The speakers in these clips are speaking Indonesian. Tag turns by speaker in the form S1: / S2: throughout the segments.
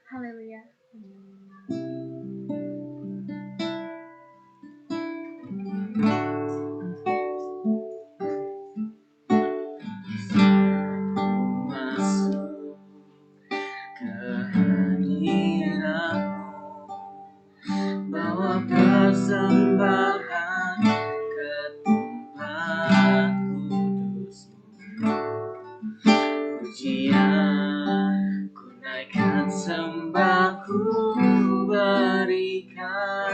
S1: Haleluya.
S2: Masuk ke hadirat-Mu, bawa persembahan ke tempat kudus-Mu. Pujian ku naikkan, sembah ku berikan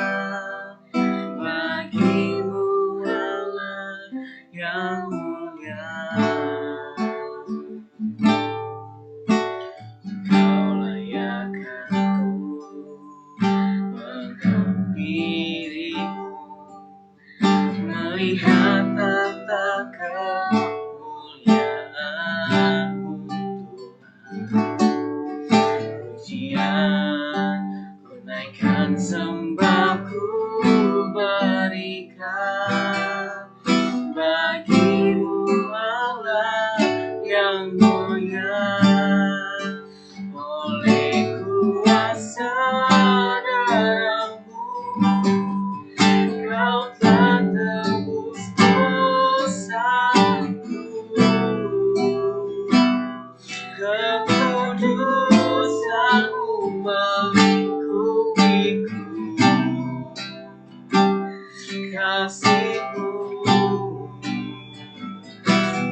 S2: bagi-Mu Allah yang mulia. Kau layakkan ku menghampiri-Mu, melihat tata kemuliaan-Mu Tuhan. Pujian ku naikkan, sembah ku berikan bagi-Mu Allah yang mulia. Oleh kuasa darah-Mu, Kau telah tebus dosaku. Kekudusan-Mu melingkupiku, kasih-Mu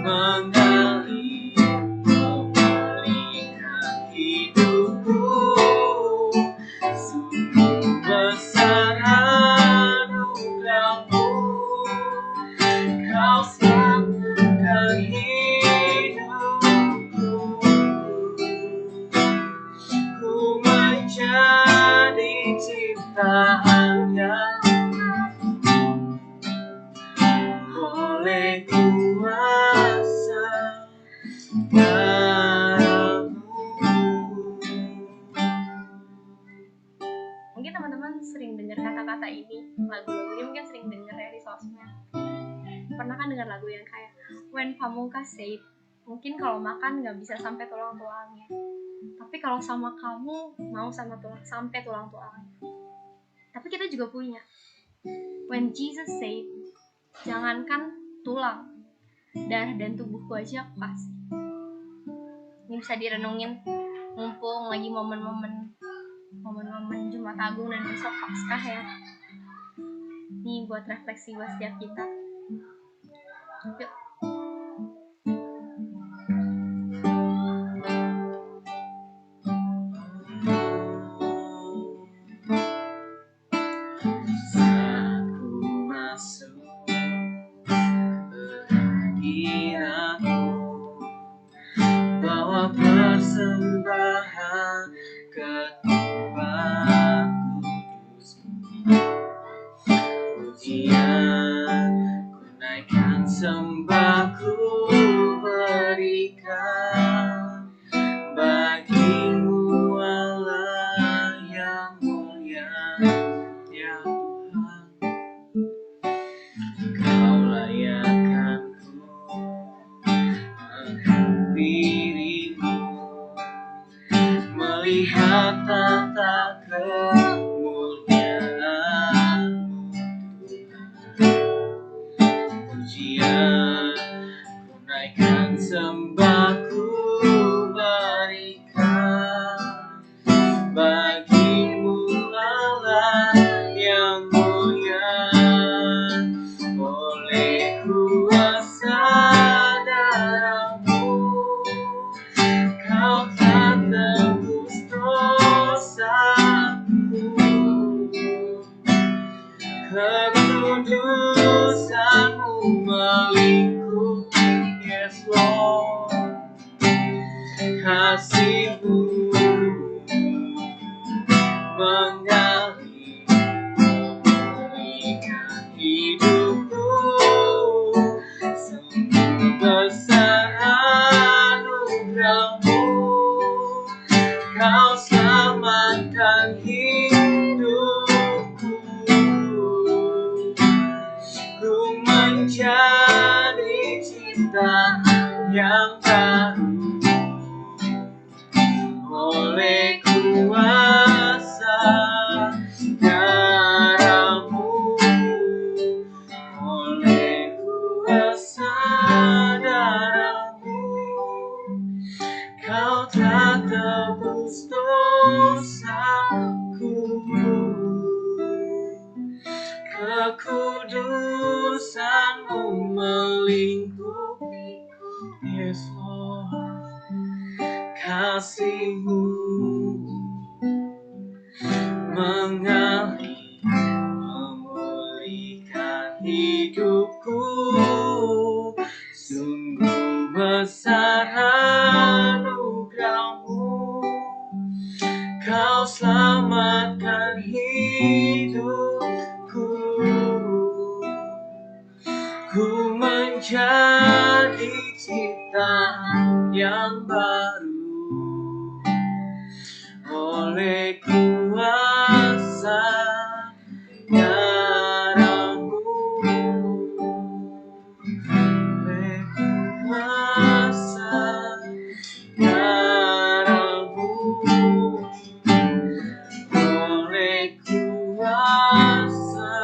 S2: mengalir memulihkan hidupku. Sungguh besar anugerah-Mu, Kau selamatkan hidupku. Ku menjadi ciptaan yang oleh kuasa darah-Mu.
S1: Mungkin teman-teman sering dengar kata-kata ini, lagu-lagu ini mungkin sering dengar ya di sosmed. Pernah kan dengar lagu yang kayak When Pamungkas Said, mungkin kalau makan nggak bisa sampai tulang-tulangnya, tapi kalau sama kamu mau sampai tulang-tulangnya. Tapi kita juga punya When Jesus Said, jangankan tulang, darah dan tubuhku aja aku kasih. Ini bisa direnungin mumpung lagi momen-momen Jumat Agung dan besok Paskah ya. Ini buat refleksi buat setiap kita. Yuk.
S2: Saat ku masuk ke hadirat-Mu, bawa persembahan ke tempat kudus-Mu. Pujian ku naikkan, sembah ku berikan bagi-Mu Allah yang mulia. Ya Tuhan, Kau layakkan ku menghampiri-Mu, melihat tata kemuliaan-Mu Tuhan. Pujian ku naikkan, sembah ku berikan bagi-Mu Allah yang mulia. Oleh kuasa darah-Mu, Kau telah tebus dosaku. Kekudusan-Mu melingkupi, yes Lord. Kasih-Mu mengalir memulihkan hidupku. Sungguh besar anugerah-Mu, Kau selamatkan hidupku. Ku menjadi ciptaan yang baru oleh kuasa dosaku, kekudusanmu melingkupiku. Yes Lord, kasihmu mengalir memulihkan hidupku. Sungguh besar anugerahmu, kau selamatkan hidupku. Ku menjadi ciptaan yang baru oleh kuasa darahmu, oleh kuasa darahmu, oleh kuasa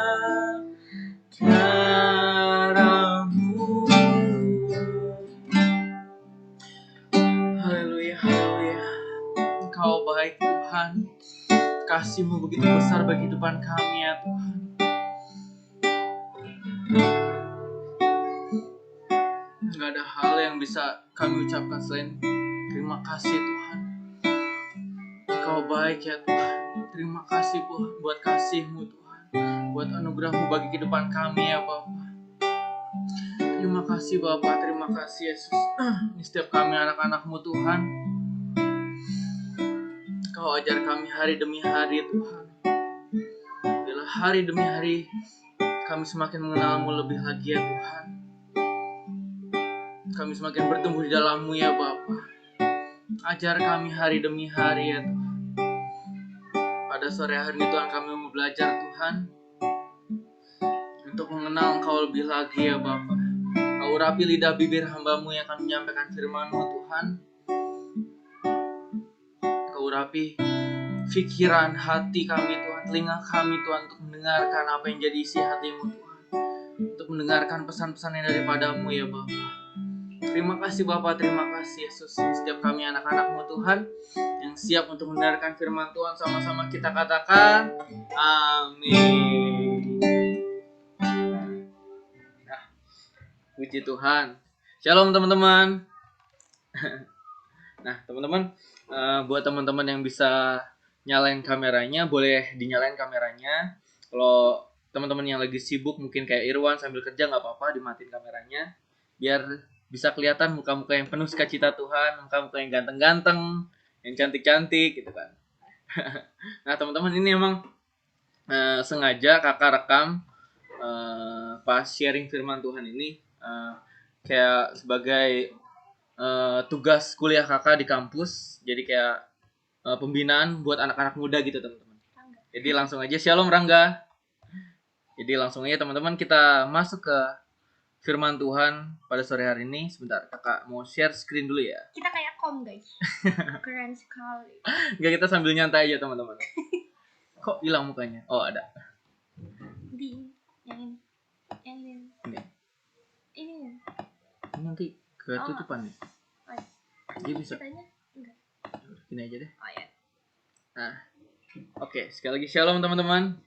S2: darahmu. Haleluya, haleluya. Engkau baik Tuhan, kasih-Mu begitu besar bagi kehidupan kami ya Tuhan. Gak ada hal yang bisa kami ucapkan selain terima kasih Tuhan. Engkau baik ya Tuhan. Terima kasih buat kasih-Mu Tuhan, buat anugerah-Mu bagi kehidupan kami ya Bapa. Terima kasih Bapa, terima kasih Yesus. Ini setiap kami anak-anak-Mu Tuhan, Kau ajar kami hari demi hari Tuhan. Bila hari demi hari kami semakin mengenal-Mu lebih lagi ya Tuhan. Kami semakin bertumbuh di dalam-Mu ya Bapa. Ajar kami hari demi hari ya Tuhan. Pada sore hari ini Tuhan kami mau belajar Tuhan untuk mengenal Engkau lebih lagi ya Bapa. Kau urapi lidah bibir hamba-Mu yang akan menyampaikan firman-Mu Tuhan. Kau urapi pikiran hati kami Tuhan, telinga kami Tuhan, untuk mendengarkan apa yang jadi isi hati-Mu Tuhan, untuk mendengarkan pesan-pesan yang daripada-Mu ya Bapa. Terima kasih Bapa, terima kasih Yesus. Setiap kami anak-anak-Mu Tuhan yang siap untuk mendengarkan firman Tuhan, sama-sama kita katakan amin. Nah, puji Tuhan. Shalom teman-teman. Nah teman-teman, buat teman-teman yang bisa nyalain kameranya, boleh dinyalain kameranya. Kalau teman-teman yang lagi sibuk mungkin kayak Irwan sambil kerja, nggak apa-apa dimatiin kameranya, biar bisa kelihatan muka-muka yang penuh sukacita Tuhan, muka-muka yang ganteng-ganteng, yang cantik-cantik gitu kan. Nah teman-teman, ini emang sengaja kakak rekam pas sharing firman Tuhan ini, kayak sebagai tugas kuliah kakak di kampus. Jadi kayak pembinaan buat anak-anak muda gitu teman-teman. Jadi langsung aja, shalom Rangga. Jadi langsung aja teman-teman, kita masuk ke firman Tuhan pada sore hari ini. Sebentar, kakak mau share screen dulu ya.
S1: Kita kayak guys. Keren sekali.
S2: Enggak, kita sambil nyantai aja teman-teman. Kok hilang mukanya? Oh ada.
S1: Di yang ini. Ini
S2: Nanti ketutupan nih. Dia bisa.
S1: Kitanya enggak.
S2: Gini aja deh.
S1: Oh ya.
S2: Nah, oke, sekali lagi shalom teman-teman.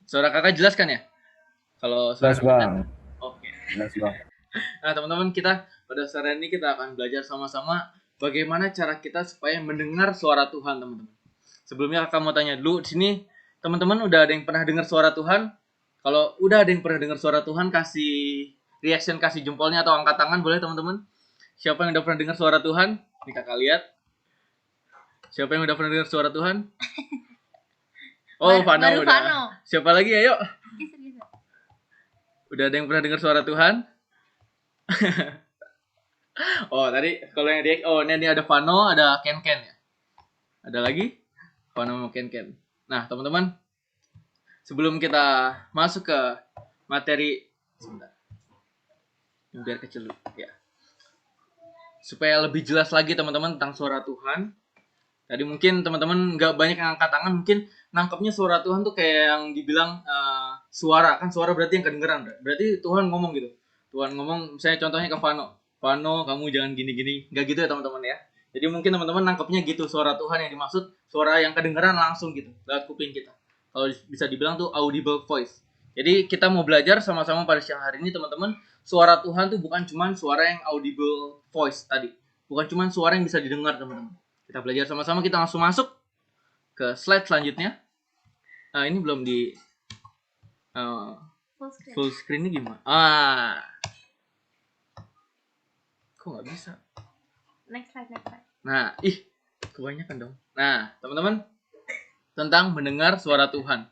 S2: Suara kakak jelas kan ya? Kalau suara
S3: Bang.
S2: Oke.
S3: Jelas Bang.
S2: Nah teman-teman, kita pada sore ini kita akan belajar sama-sama bagaimana cara kita supaya mendengar suara Tuhan teman-teman. Sebelumnya kakak mau tanya dulu, di sini teman-teman udah ada yang pernah dengar suara Tuhan? Kalau udah ada yang pernah dengar suara Tuhan, kasih reaction, kasih jempolnya atau angkat tangan boleh teman-teman. Siapa yang udah pernah dengar suara Tuhan? Nih kakak lihat. Siapa yang udah pernah dengar suara Tuhan? Oh, Vano
S1: baru
S2: udah.
S1: Vano.
S2: Siapa lagi ya, yuk?
S1: Bisa.
S2: Udah ada yang pernah dengar suara Tuhan? Oh, tadi kalau yang react, oh ini ada Vano, ada Ken ya. Ada lagi? Vano sama Ken. Nah, teman-teman, sebelum kita masuk ke materi, sebentar. Biar kecil dulu, ya. Supaya lebih jelas lagi teman-teman tentang suara Tuhan. Tadi mungkin teman-teman nggak banyak yang angkat tangan, mungkin nangkepnya suara Tuhan tuh kayak yang dibilang suara. Kan suara berarti yang kedengeran. Berarti Tuhan ngomong gitu. Tuhan ngomong, misalnya contohnya ke Vano, kamu jangan gini-gini. Nggak gitu ya teman-teman ya. Jadi mungkin teman-teman nangkepnya gitu, suara Tuhan yang dimaksud suara yang kedengaran langsung gitu lewat kuping kita. Kalau bisa dibilang tuh audible voice. Jadi kita mau belajar sama-sama pada siang hari ini teman-teman, suara Tuhan tuh bukan cuma suara yang audible voice tadi. Bukan cuma suara yang bisa didengar teman-teman. Kita belajar sama-sama, kita langsung masuk ke slide selanjutnya. Nah, ini belum di full screen ini gimana? Kok nggak bisa?
S1: Next slide.
S2: Nah, kebanyakan dong. Nah, teman-teman, tentang mendengar suara Tuhan.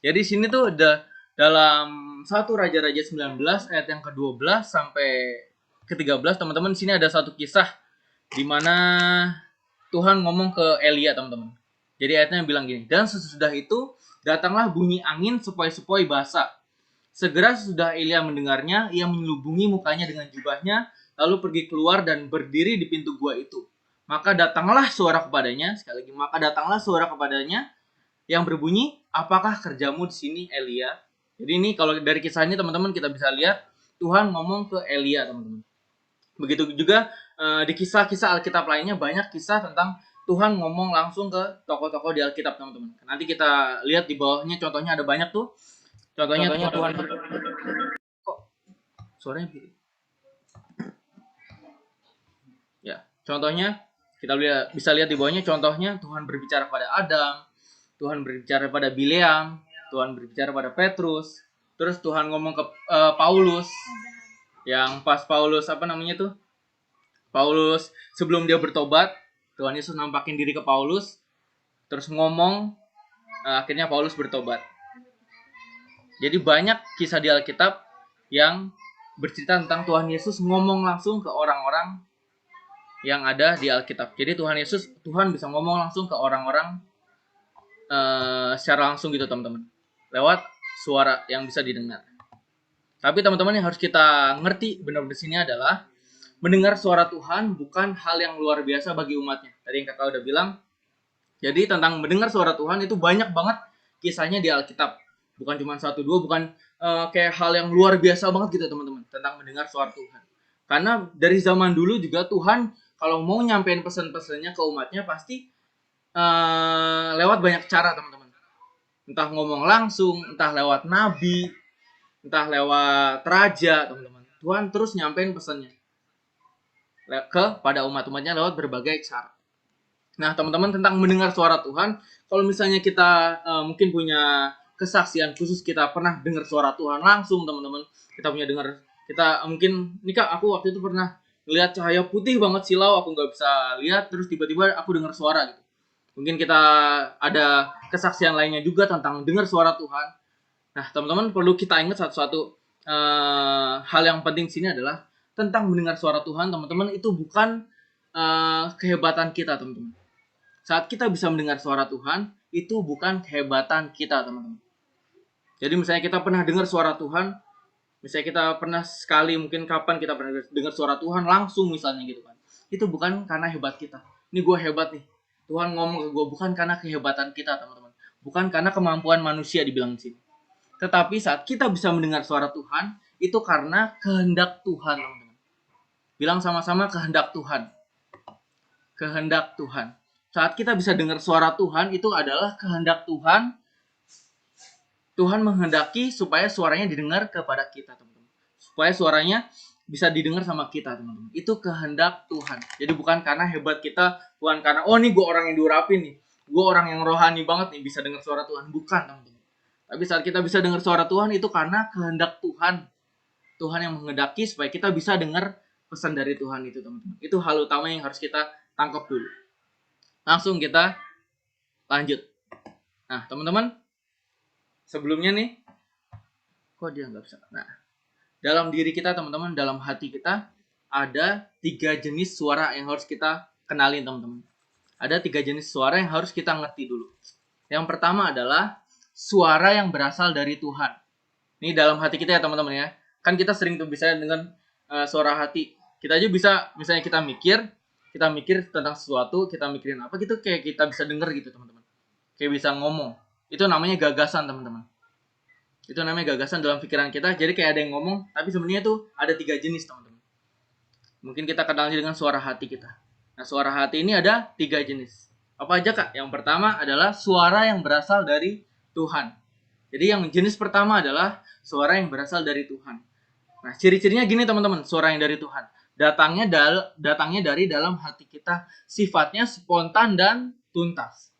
S2: Jadi sini tuh ada dalam 1 Raja-Raja 19 ayat yang ke-12 sampai ke-13, teman-teman, sini ada satu kisah di mana Tuhan ngomong ke Elia, teman-teman. Jadi ayatnya bilang gini, dan sesudah itu datanglah bunyi angin sepoi-sepoi basah. Segera sesudah Elia mendengarnya, ia menyelubungi mukanya dengan jubahnya, lalu pergi keluar dan berdiri di pintu gua itu. Maka datanglah suara kepadanya, sekali lagi, maka datanglah suara kepadanya yang berbunyi, apakah kerjamu di sini, Elia? Jadi ini kalau dari kisah ini teman-teman kita bisa lihat Tuhan ngomong ke Elia, teman-teman. Begitu juga di kisah-kisah Alkitab lainnya banyak kisah tentang Tuhan ngomong langsung ke tokoh-tokoh di Alkitab, teman-teman. Nanti kita lihat di bawahnya contohnya ada banyak tuh. Contohnya Tuhan kok suaranya ya. Contohnya kita bisa lihat di bawahnya, contohnya Tuhan berbicara pada Adam, Tuhan berbicara pada Bileam, Tuhan berbicara pada Petrus, terus Tuhan ngomong ke Paulus. Yang pas Paulus Paulus sebelum dia bertobat, Tuhan Yesus nampakin diri ke Paulus, terus ngomong, akhirnya Paulus bertobat. Jadi banyak kisah di Alkitab yang bercerita tentang Tuhan Yesus ngomong langsung ke orang-orang yang ada di Alkitab. Jadi Tuhan bisa ngomong langsung ke orang-orang secara langsung gitu, teman-teman, lewat suara yang bisa didengar. Tapi teman-teman yang harus kita ngerti benar-benar di sini adalah mendengar suara Tuhan bukan hal yang luar biasa bagi umatnya. Tadi yang kakak udah bilang. Jadi tentang mendengar suara Tuhan itu banyak banget kisahnya di Alkitab. Bukan cuma 1, 2, bukan kayak hal yang luar biasa banget gitu teman-teman tentang mendengar suara Tuhan. Karena dari zaman dulu juga Tuhan kalau mau nyampein pesan-pesannya ke umatnya pasti lewat banyak cara, teman-teman. Entah ngomong langsung, entah lewat nabi, entah lewat raja, teman-teman. Tuhan terus nyampein pesannya kepada umat-umatnya lewat berbagai cara. Nah, teman-teman, tentang mendengar suara Tuhan, kalau misalnya kita mungkin punya kesaksian khusus, kita pernah dengar suara Tuhan langsung, teman-teman. Kita mungkin, ini Kak, aku waktu itu pernah lihat cahaya putih banget silau, aku nggak bisa lihat, terus tiba-tiba aku dengar suara gitu. Mungkin kita ada kesaksian lainnya juga tentang dengar suara Tuhan. Nah, teman-teman, perlu kita ingat satu-satu hal yang penting sini adalah tentang mendengar suara Tuhan, teman-teman, itu bukan kehebatan kita, teman-teman. Saat kita bisa mendengar suara Tuhan, itu bukan kehebatan kita, teman-teman. Jadi misalnya kita pernah dengar suara Tuhan, misalnya kita pernah sekali, mungkin kapan kita pernah dengar suara Tuhan langsung misalnya gitu kan. Itu bukan karena hebat kita. Ini gue hebat nih. Tuhan ngomong ke gue, bukan karena kehebatan kita, teman-teman. Bukan karena kemampuan manusia dibilang di sini. Tetapi saat kita bisa mendengar suara Tuhan, itu karena kehendak Tuhan, teman-teman. Bilang sama-sama kehendak Tuhan. Kehendak Tuhan. Saat kita bisa dengar suara Tuhan, itu adalah kehendak Tuhan. Tuhan menghendaki supaya suaranya didengar kepada kita, teman-teman. Supaya suaranya bisa didengar sama kita, teman-teman. Itu kehendak Tuhan. Jadi bukan karena hebat kita, bukan karena, oh nih gue orang yang diurapin nih. Gue orang yang rohani banget nih, bisa dengar suara Tuhan. Bukan, teman-teman. Tapi saat kita bisa dengar suara Tuhan, itu karena kehendak Tuhan. Tuhan yang menghendaki supaya kita bisa dengar pesan dari Tuhan itu, teman-teman. Itu hal utama yang harus kita tangkap dulu. Langsung kita lanjut. Nah, teman-teman, sebelumnya nih, kok dia nggak bisa? Nah, dalam diri kita, teman-teman, dalam hati kita, ada 3 jenis suara yang harus kita kenalin, teman-teman. Ada 3 jenis suara yang harus kita ngerti dulu. Yang pertama adalah suara yang berasal dari Tuhan. Ini dalam hati kita ya, teman-teman ya. Kan kita sering tuh bisa dengan suara hati. Kita aja bisa, misalnya kita mikir tentang sesuatu, kita mikirin apa gitu, kayak kita bisa denger gitu, teman-teman. Kayak bisa ngomong. Itu namanya gagasan, teman-teman. Itu namanya gagasan dalam pikiran kita. Jadi kayak ada yang ngomong, tapi sebenarnya tuh ada 3 jenis, teman-teman. Mungkin kita kenalnya dengan suara hati kita. Nah, suara hati ini ada 3 jenis. Apa aja Kak? Yang pertama adalah suara yang berasal dari Tuhan. Jadi yang jenis pertama adalah suara yang berasal dari Tuhan. Nah, ciri-cirinya gini teman-teman, suara yang dari Tuhan. Datangnya dari dalam hati kita, sifatnya spontan dan tuntas.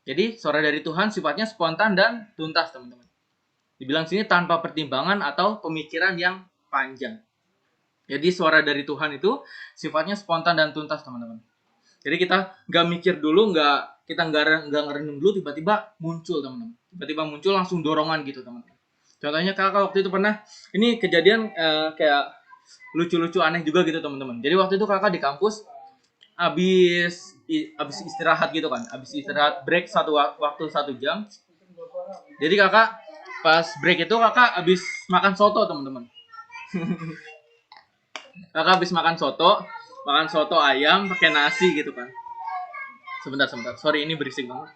S2: Jadi suara dari Tuhan sifatnya spontan dan tuntas teman-teman. Dibilang sini tanpa pertimbangan atau pemikiran yang panjang. Jadi suara dari Tuhan itu sifatnya spontan dan tuntas teman-teman. Jadi kita nggak mikir dulu, kita nggak ngerenung dulu, tiba-tiba muncul teman-teman. Tiba-tiba muncul langsung dorongan gitu teman-teman. Contohnya kakak waktu itu pernah, ini kejadian kayak lucu-lucu aneh juga gitu teman-teman. Jadi waktu itu kakak di kampus habis istirahat gitu kan, habis istirahat break waktu 1 jam. Jadi kakak pas break itu kakak habis makan soto teman-teman. Kakak habis makan soto ayam pakai nasi gitu kan. Sebentar, sorry ini berisik banget.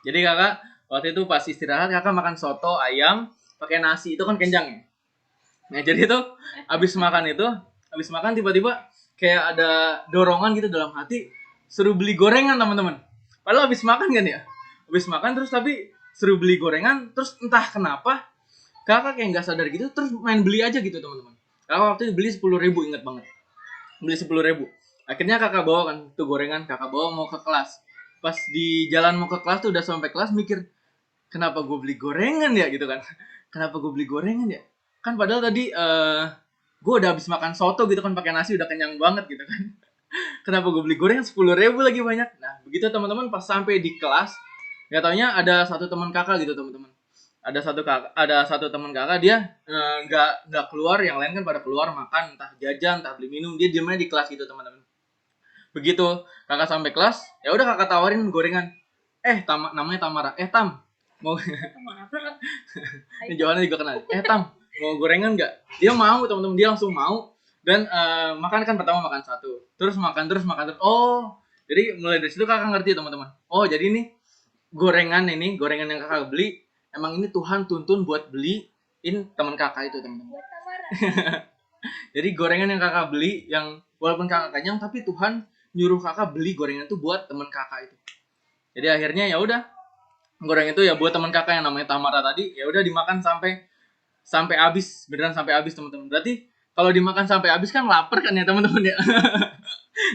S2: Jadi kakak waktu itu pas istirahat kakak makan soto ayam pakai nasi, itu kan kenyang ya. Nah jadi itu habis makan tiba-tiba kayak ada dorongan gitu dalam hati, suruh beli gorengan teman-teman. Padahal habis makan kan ya, habis makan terus tapi suruh beli gorengan, terus entah kenapa kakak kayak nggak sadar gitu, terus main beli aja gitu teman-teman. Kakak waktu itu beli 10.000, ingat banget, beli 10.000. Akhirnya kakak bawa kan tuh gorengan, kakak bawa mau ke kelas. Pas di jalan mau ke kelas tuh udah sampai kelas mikir, kenapa gue beli gorengan ya gitu kan. Kenapa gue beli gorengan ya? Kan padahal tadi gue udah habis makan soto gitu kan pakai nasi, udah kenyang banget gitu kan. Kenapa gue beli gorengan 10.000 lagi banyak. Nah begitu teman-teman, pas sampai di kelas nggak taunya ada satu teman kakak gitu teman-teman. Ada satu teman kakak, dia nggak keluar, yang lain kan pada keluar makan entah jajan entah beli minum, dia diamnya di kelas gitu teman-teman. Begitu kakak sampai kelas, ya udah kakak tawarin gorengan. Namanya Tamara. Tam, mau ini jawabannya juga kenal. Tam, mau gorengan nggak? Dia mau teman-teman, dia langsung mau. Dan makan kan pertama makan satu, terus makan terus. Oh, jadi mulai dari situ kakak ngerti teman-teman. Oh, jadi ini gorengan yang kakak beli, emang ini Tuhan tuntun buat beliin teman kakak itu teman-teman. Jadi gorengan yang kakak beli, yang walaupun kakak kenyang, tapi Tuhan nyuruh kakak beli gorengan itu buat teman kakak itu. Jadi akhirnya ya udah, goreng itu ya buat teman kakak yang namanya Tamara tadi, ya udah dimakan sampai habis, beneran sampai habis teman-teman. Berarti kalau dimakan sampai habis kan lapar kan ya teman-teman ya.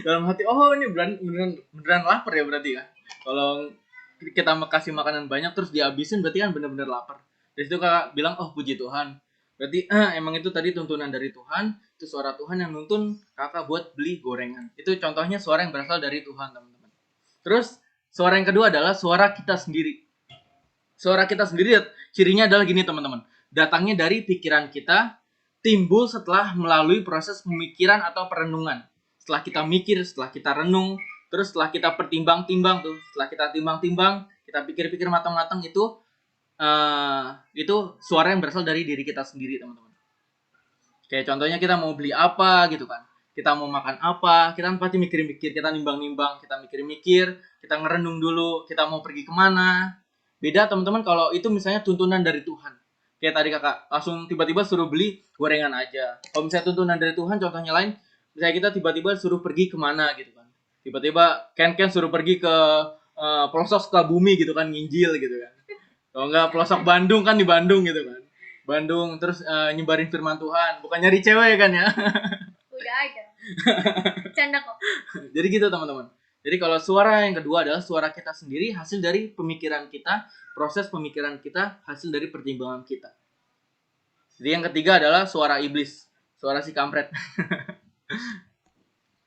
S2: Dalam hati, oh ini beneran lapar ya berarti ya. Kalau kita kasih makanan banyak terus dihabisin, berarti kan bener-bener lapar. Dari situ kakak bilang, oh puji Tuhan. Berarti emang itu tadi tuntunan dari Tuhan, itu suara Tuhan yang nuntun kakak buat beli gorengan. Itu contohnya suara yang berasal dari Tuhan teman-teman. Terus suara yang kedua adalah suara kita sendiri. Suara kita sendiri cirinya adalah gini teman-teman. Datangnya dari pikiran kita, timbul setelah melalui proses pemikiran atau perenungan. Setelah kita mikir, setelah kita renung, terus setelah kita pertimbang-timbang tuh, setelah kita timbang-timbang, kita pikir-pikir matang-matang, itu suara yang berasal dari diri kita sendiri teman-teman. Kayak contohnya kita mau beli apa gitu kan, kita mau makan apa, kita kan pasti mikir-mikir, kita nimbang-nimbang, kita mikir-mikir, kita ngerenung dulu, kita mau pergi kemana. Beda teman-teman kalau itu misalnya tuntunan dari Tuhan. Kayak tadi kakak langsung tiba-tiba suruh beli gorengan aja. Kalau misalnya tuntunan dari Tuhan, contohnya lain, misalnya kita tiba-tiba suruh pergi kemana gitu kan. Tiba-tiba Ken suruh pergi ke pelosok Sukabumi gitu kan, nginjil gitu kan. Kalau enggak pelosok Bandung kan, di Bandung gitu kan. Bandung terus nyebarin firman Tuhan, bukan nyari cewek kan ya.
S1: Udah aja. Canda kok.
S2: Jadi gitu teman-teman. Jadi kalau suara yang kedua adalah suara kita sendiri, hasil dari pemikiran kita, proses pemikiran kita, hasil dari pertimbangan kita. Jadi yang ketiga adalah suara iblis, suara si kampret.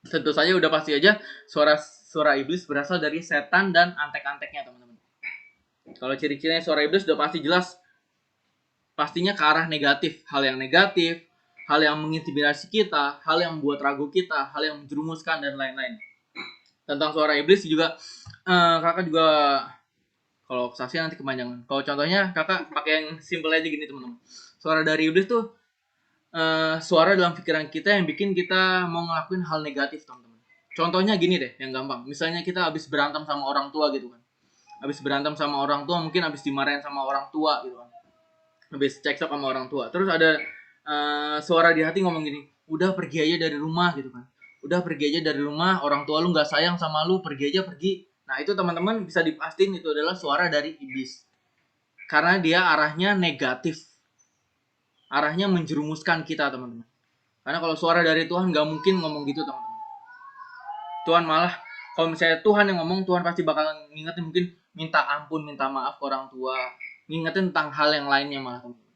S2: Tentu saja udah pasti aja suara iblis berasal dari setan dan antek-anteknya teman-teman. Kalau ciri-cirinya suara iblis udah pasti jelas, pastinya ke arah negatif, hal yang negatif, hal yang mengintimidasi kita, hal yang membuat ragu kita, hal yang menjerumuskan dan lain-lain. Tentang suara iblis juga kakak juga, kalau saksi nanti kepanjangan. Kalau contohnya kakak pakai yang simple aja gini teman-teman. Suara dari iblis tuh suara dalam pikiran kita yang bikin kita mau ngelakuin hal negatif teman-teman. Contohnya gini deh, yang gampang. Misalnya kita habis berantem sama orang tua gitu kan. Habis berantem sama orang tua, mungkin habis dimarahin sama orang tua gitu kan. Habis cekcok sama orang tua. Terus ada suara di hati ngomong gini, udah pergi aja dari rumah gitu kan. udah pergi aja dari rumah, orang tua lu nggak sayang sama lu, pergi aja pergi. Nah itu teman-teman bisa dipastiin itu adalah suara dari iblis, karena dia arahnya negatif, arahnya menjerumuskan kita teman-teman. Karena kalau suara dari Tuhan nggak mungkin ngomong gitu teman-teman. Tuhan malah kalau misalnya Tuhan yang ngomong, Tuhan pasti bakal ngingetin, mungkin minta ampun, minta maaf ke orang tua, ngingetin tentang hal yang lainnya malah teman-teman.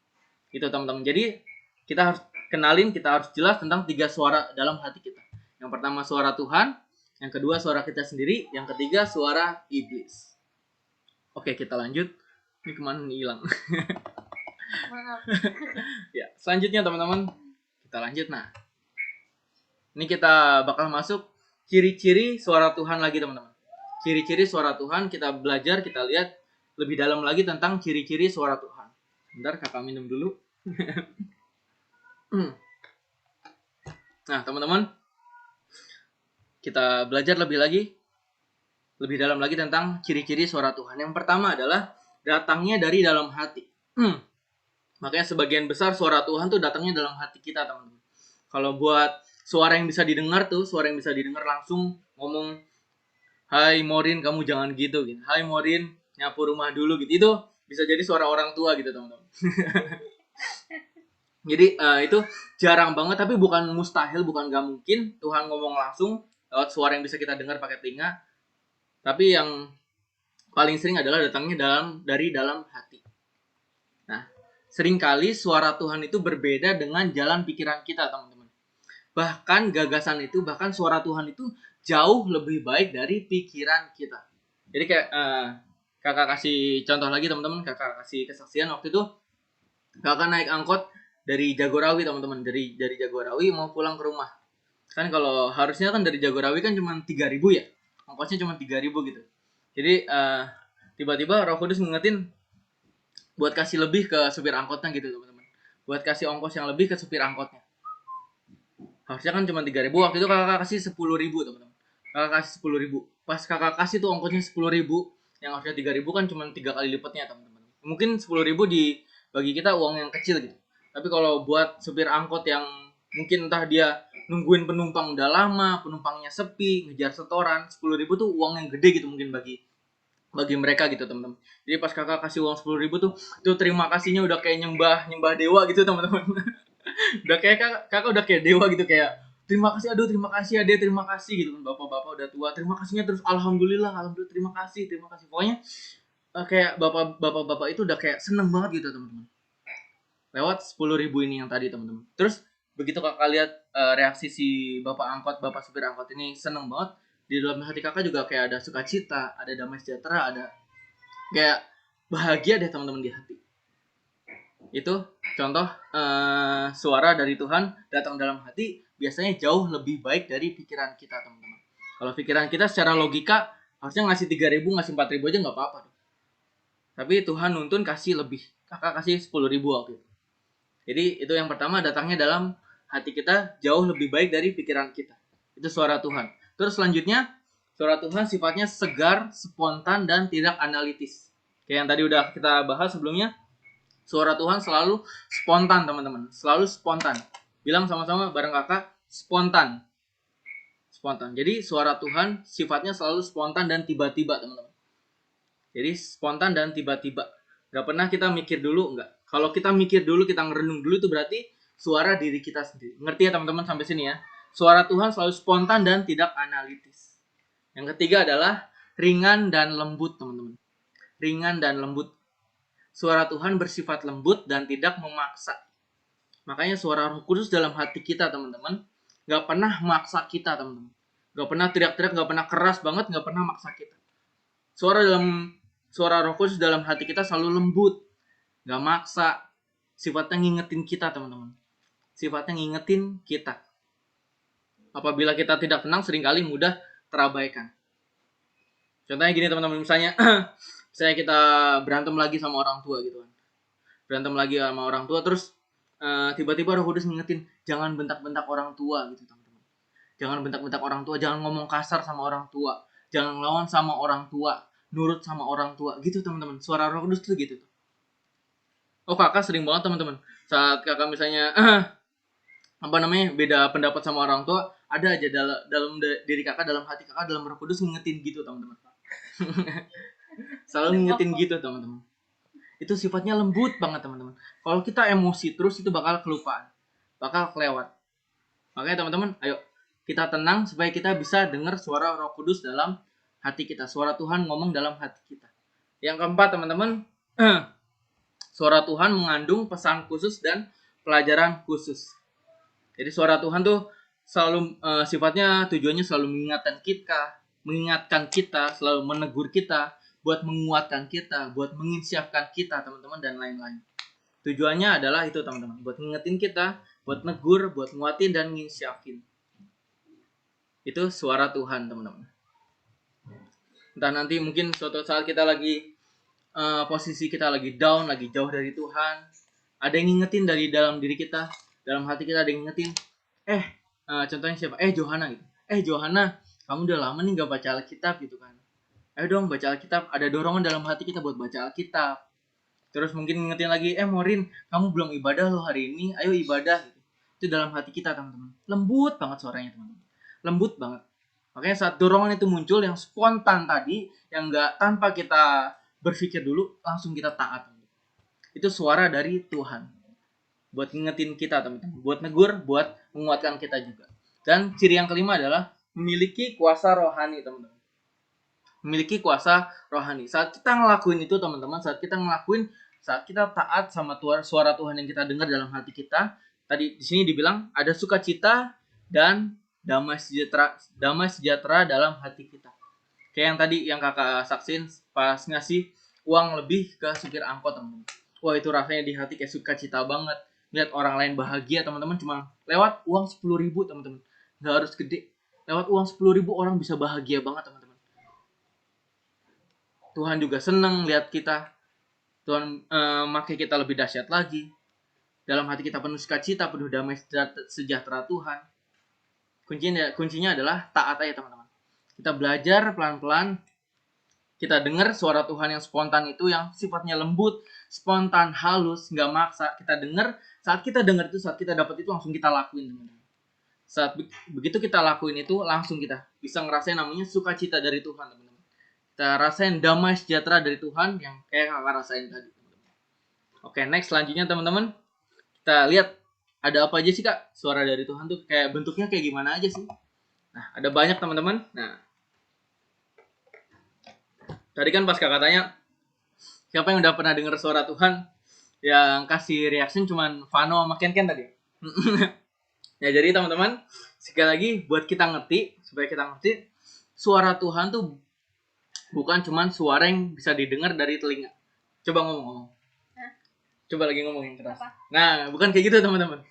S2: Itu teman-teman. Jadi kita harus kenalin, kita harus jelas tentang 3 suara dalam hati kita. Yang pertama suara Tuhan, yang kedua suara kita sendiri, yang ketiga suara iblis. Oke, kita lanjut. Ini kemana nih hilang?
S1: Maaf.
S2: Ya, selanjutnya teman-teman, kita lanjut. Nah, ini kita bakal masuk ciri-ciri suara Tuhan lagi teman-teman. Ciri-ciri suara Tuhan, kita belajar, kita lihat lebih dalam lagi tentang ciri-ciri suara Tuhan. Bentar, kakak minum dulu. Nah, teman-teman, kita belajar lebih dalam lagi tentang ciri-ciri suara Tuhan. Yang pertama adalah datangnya dari dalam hati. Makanya sebagian besar suara Tuhan tuh datangnya dalam hati kita, teman-teman. Kalau buat suara yang bisa didengar tuh, suara yang bisa didengar langsung ngomong, "Hai Morin, kamu jangan gitu." "Hai Morin, nyapu rumah dulu." gitu. Itu bisa jadi suara orang tua gitu, teman-teman. Jadi itu jarang banget, tapi bukan mustahil, bukan gak mungkin Tuhan ngomong langsung lewat suara yang bisa kita dengar pakai telinga. Tapi yang paling sering adalah datangnya dari dalam hati. Nah, seringkali suara Tuhan itu berbeda dengan jalan pikiran kita, teman-teman. Bahkan gagasan itu, bahkan suara Tuhan itu jauh lebih baik dari pikiran kita. Jadi kayak kakak kasih contoh lagi teman-teman, kakak kasih kesaksian waktu itu kakak naik angkot dari Jagorawi teman-teman, dari Jagorawi mau pulang ke rumah. Kan kalau harusnya kan dari Jagorawi kan cuma 3.000 ya, ongkosnya cuma 3.000 gitu. Jadi tiba-tiba Roh Kudus ngingetin buat kasih lebih ke supir angkotnya gitu teman-teman, buat kasih ongkos yang lebih ke supir angkotnya. Harusnya kan cuma 3.000, waktu itu kakak kasih 10.000 teman-teman. Kakak kasih 10.000. Pas kakak kasih tuh ongkosnya 10.000, yang harusnya 3.000 kan cuma 3 kali lipatnya teman-teman. Mungkin 10.000 bagi kita uang yang kecil gitu. Tapi kalau buat supir angkot yang mungkin entah dia nungguin penumpang udah lama, penumpangnya sepi, ngejar setoran, 10.000 tuh uang yang gede gitu mungkin bagi mereka gitu teman-teman. Jadi pas kakak kasih uang 10.000 tuh terima kasihnya udah kayak nyembah dewa gitu teman-teman. Udah kayak kakak udah kayak dewa gitu, kayak terima kasih ade, terima kasih gitu. Bapak-bapak udah tua, terima kasihnya terus alhamdulillah, terima kasih. Pokoknya kayak bapak-bapak itu udah kayak seneng banget gitu teman-teman. Lewat 10.000 ini yang tadi teman-teman. Terus begitu kakak lihat reaksi si bapak supir angkot ini seneng banget, di dalam hati kakak juga kayak ada sukacita, ada damai sejahtera, ada kayak bahagia deh teman-teman di hati. Itu contoh suara dari Tuhan datang dalam hati biasanya jauh lebih baik dari pikiran kita teman-teman. Kalau pikiran kita secara logika harusnya ngasih 3.000, ngasih 4.000 aja nggak apa-apa. Tapi Tuhan nuntun kasih lebih. Kakak kasih 10.000 waktu itu. Jadi itu yang pertama, datangnya dalam hati kita jauh lebih baik dari pikiran kita. Itu suara Tuhan. Terus selanjutnya, suara Tuhan sifatnya segar, spontan, dan tidak analitis. Kayak yang tadi udah kita bahas sebelumnya, suara Tuhan selalu spontan teman-teman. Selalu spontan. Bilang sama-sama bareng kakak, spontan. Spontan. Jadi suara Tuhan sifatnya selalu spontan dan tiba-tiba teman-teman. Jadi spontan dan tiba-tiba. Gak pernah kita mikir dulu, enggak. Kalau kita mikir dulu, kita ngerenung dulu, itu berarti suara diri kita sendiri. Ngerti ya teman-teman sampai sini ya? Suara Tuhan selalu spontan dan tidak analitis. Yang ketiga adalah ringan dan lembut teman-teman. Ringan dan lembut. Suara Tuhan bersifat lembut dan tidak memaksa. Makanya suara Roh Kudus dalam hati kita teman-teman gak pernah maksa kita teman-teman. Gak pernah teriak-teriak, gak pernah keras banget, gak pernah maksa kita. Suara Roh Kudus dalam hati kita selalu lembut, gak maksa. Sifatnya ngingetin kita teman-teman. Sifatnya ngingetin kita. Apabila kita tidak tenang, seringkali mudah terabaikan. Contohnya gini teman-teman, misalnya kita berantem lagi sama orang tua gitu kan. Berantem lagi sama orang tua, terus tiba-tiba Roh Kudus ngingetin, jangan bentak-bentak orang tua gitu teman-teman. Jangan bentak-bentak orang tua, jangan ngomong kasar sama orang tua, jangan ngelawan sama orang tua, nurut sama orang tua gitu teman-teman. Suara Roh Kudus tuh gitu tuh. Oh, kakak sering banget teman-teman, saat kakak misalnya beda pendapat sama orang tua, ada aja dalam diri kakak, dalam hati kakak, dalam Roh Kudus ngingetin gitu teman-teman. Selalu ngingetin gitu teman-teman. Itu sifatnya lembut banget teman-teman. Kalau kita emosi terus itu bakal kelupaan, bakal kelewat. Makanya teman-teman, ayo kita tenang supaya kita bisa dengar suara Roh Kudus dalam hati kita. Suara Tuhan ngomong dalam hati kita. Yang keempat teman-teman, suara Tuhan mengandung pesan khusus dan pelajaran khusus. Jadi suara Tuhan tuh selalu sifatnya tujuannya selalu mengingatkan kita, selalu menegur kita, buat menguatkan kita, buat menginsyafkan kita teman-teman dan lain-lain. Tujuannya adalah itu teman-teman, buat ngingetin kita, buat negur, buat nguatin dan nginsyafin. Itu suara Tuhan teman-teman. Entah nanti mungkin suatu saat kita lagi posisi kita lagi down, lagi jauh dari Tuhan, ada yang ngingetin dari dalam diri kita, dalam hati kita ada yang ngingetin, contohnya siapa? Johana gitu. Johana, kamu udah lama nih gak baca Alkitab gitu kan. Ayo dong baca Alkitab. Ada dorongan dalam hati kita buat baca Alkitab. Terus mungkin ngingetin lagi, Morin, kamu belum ibadah loh hari ini, ayo ibadah gitu. Itu dalam hati kita teman-teman. Lembut banget suaranya teman-teman. Lembut banget. Makanya saat dorongan itu muncul yang spontan tadi, yang gak tanpa kita berpikir dulu, langsung kita taat. Itu suara dari Tuhan. Buat ngingetin kita teman-teman. Buat negur, buat menguatkan kita juga. Dan ciri yang kelima adalah memiliki kuasa rohani teman-teman. Memiliki kuasa rohani. Saat kita ngelakuin itu teman-teman, saat kita taat sama suara Tuhan yang kita dengar dalam hati kita, tadi di sini dibilang ada sukacita dan damai sejahtera dalam hati kita. Kayak yang tadi yang kakak saksin pas ngasih uang lebih ke supir angkot teman-teman. Wah itu rasanya di hati kayak sukacita banget. Lihat orang lain bahagia teman-teman, cuma lewat uang 10.000 teman-teman. Gak harus gede. Lewat uang 10.000 orang bisa bahagia banget teman-teman. Tuhan juga senang lihat kita. Tuhan makai kita lebih dahsyat lagi. Dalam hati kita penuh sukacita, penuh damai sejahtera Tuhan. Kuncinya adalah taat aja teman-teman. Kita belajar pelan-pelan. Kita dengar suara Tuhan yang spontan itu, yang sifatnya lembut, spontan, halus, nggak maksa. Kita dengar, saat kita dengar itu, saat kita dapat itu, langsung kita lakuin teman-teman. Saat begitu kita lakuin itu, langsung kita bisa ngerasain namanya sukacita dari Tuhan teman-teman. Kita rasain damai sejahtera dari Tuhan yang kayak kakak rasain tadi. Oke, next selanjutnya teman-teman. Kita lihat ada apa aja sih kak suara dari Tuhan tuh, kayak bentuknya kayak gimana aja sih. Nah, ada banyak teman-teman. Nah, tadi kan pas kakak tanya, siapa yang udah pernah dengar suara Tuhan? Yang kasih reaction cuman Vano sama Ken tadi. Ya, jadi teman-teman, sekali lagi buat kita ngerti, supaya kita ngerti, suara Tuhan tuh bukan cuman suara yang bisa didengar dari telinga. Coba ngomong. Coba lagi ngomong yang keras. Apa? Nah, bukan kayak gitu teman-teman.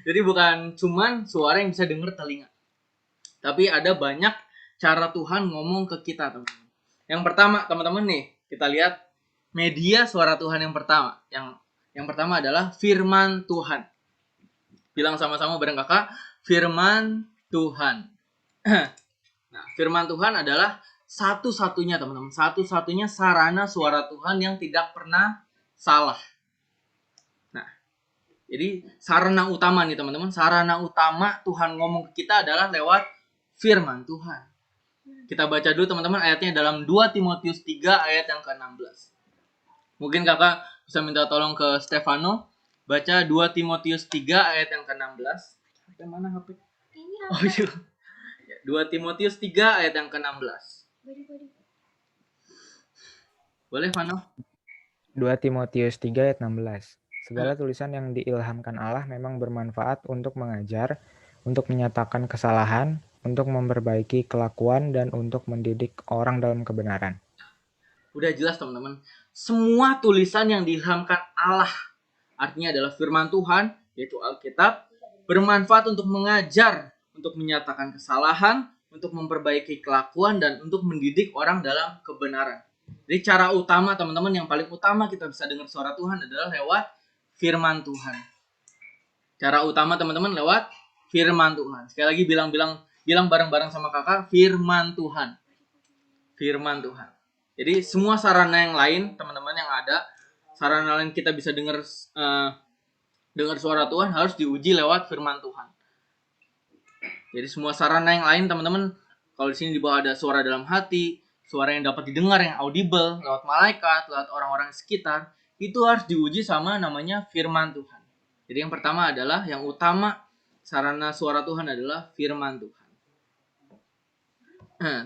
S2: Jadi bukan cuman suara yang bisa dengar telinga. Tapi ada banyak cara Tuhan ngomong ke kita teman-teman. Yang pertama teman-teman nih, kita lihat media suara Tuhan yang pertama. Yang pertama adalah firman Tuhan. Bilang sama-sama bareng kakak, firman Tuhan. Nah, firman Tuhan adalah satu-satunya teman-teman, satu-satunya sarana suara Tuhan yang tidak pernah salah. Nah, jadi sarana utama nih teman-teman, sarana utama Tuhan ngomong ke kita adalah lewat firman Tuhan. Kita baca dulu teman-teman ayatnya dalam 2 Timotius 3 ayat yang ke-16. Mungkin kakak bisa minta tolong ke Stefano baca 2 Timotius 3 ayat yang ke-16. HP mana HP? Ini HP. Oh iya. 2 Timotius 3 ayat yang ke-16. Boleh Vano?
S3: 2 Timotius 3 ayat 16. Segala tulisan yang diilhamkan Allah memang bermanfaat untuk mengajar, untuk menyatakan kesalahan, untuk memperbaiki kelakuan, dan untuk mendidik orang dalam kebenaran.
S2: Udah jelas teman-teman. Semua tulisan yang diilhamkan Allah, artinya adalah firman Tuhan, yaitu Alkitab, bermanfaat untuk mengajar, untuk menyatakan kesalahan, untuk memperbaiki kelakuan, dan untuk mendidik orang dalam kebenaran. Jadi cara utama teman-teman, yang paling utama kita bisa dengar suara Tuhan adalah lewat firman Tuhan. Cara utama teman-teman lewat firman Tuhan. Sekali lagi bilang bareng-bareng sama kakak, firman Tuhan. Firman Tuhan. Jadi semua sarana yang lain teman-teman yang ada, sarana lain kita bisa dengar suara Tuhan harus diuji lewat firman Tuhan. Jadi semua sarana yang lain teman-teman, kalau di sini di bawah ada suara dalam hati, suara yang dapat didengar yang audible lewat malaikat, lewat orang-orang sekitar, itu harus diuji sama namanya firman Tuhan. Jadi yang pertama adalah yang utama sarana suara Tuhan adalah firman Tuhan.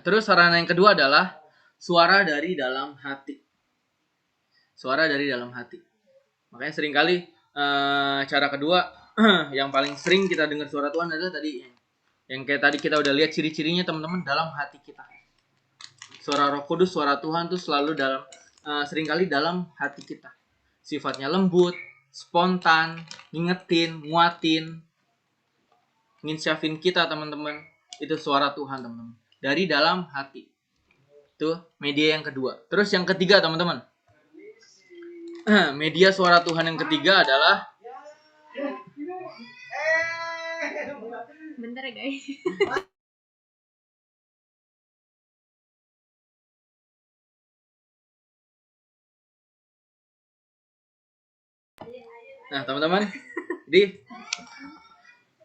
S2: Terus sarana yang kedua adalah suara dari dalam hati. Suara dari dalam hati. Makanya seringkali cara kedua yang paling sering kita dengar suara Tuhan adalah tadi yang kayak tadi kita udah lihat ciri-cirinya teman-teman, dalam hati kita. Suara Roh Kudus, suara Tuhan tuh selalu dalam seringkali dalam hati kita. Sifatnya lembut, spontan, ngingetin, nguatin, nginsyafin kita teman-teman. Itu suara Tuhan teman-teman. Dari dalam hati. Itu media yang kedua. Terus yang ketiga teman-teman. Media suara Tuhan yang ketiga adalah
S1: Bentar ya guys.
S2: Nah teman-teman, jadi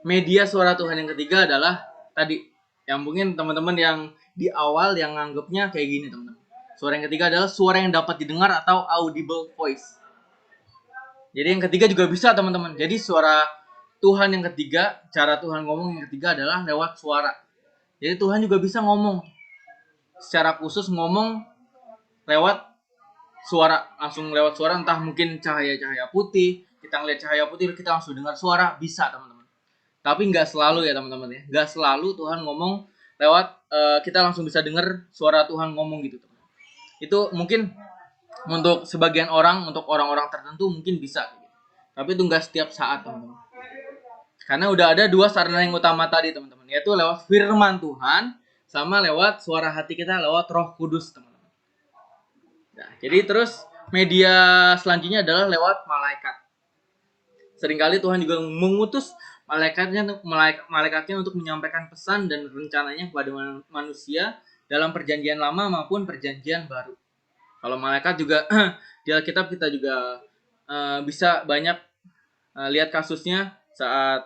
S2: media suara Tuhan yang ketiga adalah tadi yang mungkin teman-teman yang di awal yang nganggapnya kayak gini teman-teman. Suara yang ketiga adalah suara yang dapat didengar atau audible voice. Jadi yang ketiga juga bisa teman-teman. Jadi suara Tuhan yang ketiga, cara Tuhan ngomong yang ketiga adalah lewat suara. Jadi Tuhan juga bisa ngomong secara khusus, ngomong lewat suara, langsung lewat suara, entah mungkin cahaya-cahaya putih, kita ngeliat cahaya putih kita langsung dengar suara, bisa teman-teman. Tapi nggak selalu ya teman-teman ya, nggak selalu Tuhan ngomong lewat kita langsung bisa dengar suara Tuhan ngomong gitu teman. Itu mungkin untuk sebagian orang, untuk orang-orang tertentu mungkin bisa, tapi itu nggak setiap saat teman-teman. Karena udah ada dua sarana yang utama tadi teman-teman, yaitu lewat firman Tuhan sama lewat suara hati kita lewat Roh Kudus teman-teman. Nah, jadi terus media selanjutnya adalah lewat malaikat. Seringkali Tuhan juga mengutus malaikatnya untuk menyampaikan pesan dan rencananya kepada manusia dalam perjanjian lama maupun perjanjian baru. Kalau malaikat juga di Alkitab kita juga bisa banyak lihat kasusnya saat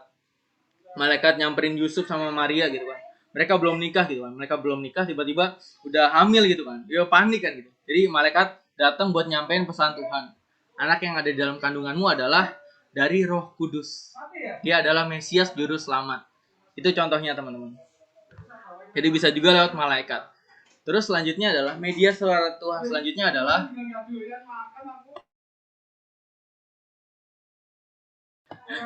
S2: malaikat nyamperin Yusuf sama Maria gitu kan. Mereka belum nikah gitu kan. Mereka belum nikah tiba-tiba udah hamil gitu kan. Dia panik kan gitu. Jadi malaikat datang buat nyampein pesan Tuhan. Anak yang ada di dalam kandunganmu adalah dari Roh Kudus. Dia adalah Mesias juru selamat. Itu contohnya teman-teman. Jadi bisa juga lewat malaikat. Terus selanjutnya adalah media suara Tuhan selanjutnya adalah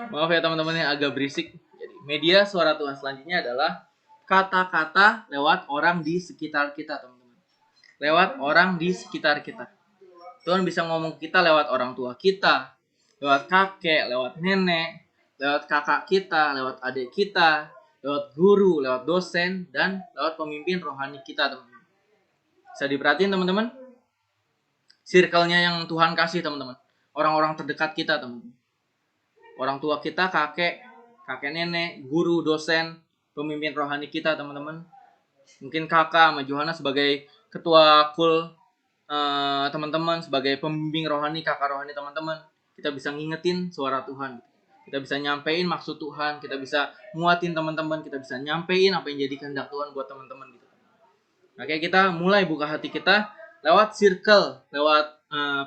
S2: maaf ya teman-teman yang agak berisik. Jadi media suara Tuhan selanjutnya adalah kata-kata lewat orang di sekitar kita teman-teman. Lewat orang di sekitar kita. Tuhan bisa ngomong kita lewat orang tua kita, lewat kakek, lewat nenek, lewat kakak kita, lewat adik kita, lewat guru, lewat dosen, dan lewat pemimpin rohani kita teman-teman. Bisa diperhatiin teman-teman? Circle-nya yang Tuhan kasih teman-teman. Orang-orang terdekat kita teman-teman. Orang tua kita, kakek nenek, guru, dosen, pemimpin rohani kita teman-teman. Mungkin kakak sama Johanna sebagai ketua kul teman-teman, sebagai pembimbing rohani, kakak rohani teman-teman. Kita bisa ngingetin suara Tuhan. Kita bisa nyampein maksud Tuhan. Kita bisa nguatin teman-teman. Kita bisa nyampein apa yang jadi kehendak Tuhan buat teman-teman gitu. Oke, kita mulai buka hati kita lewat circle, lewat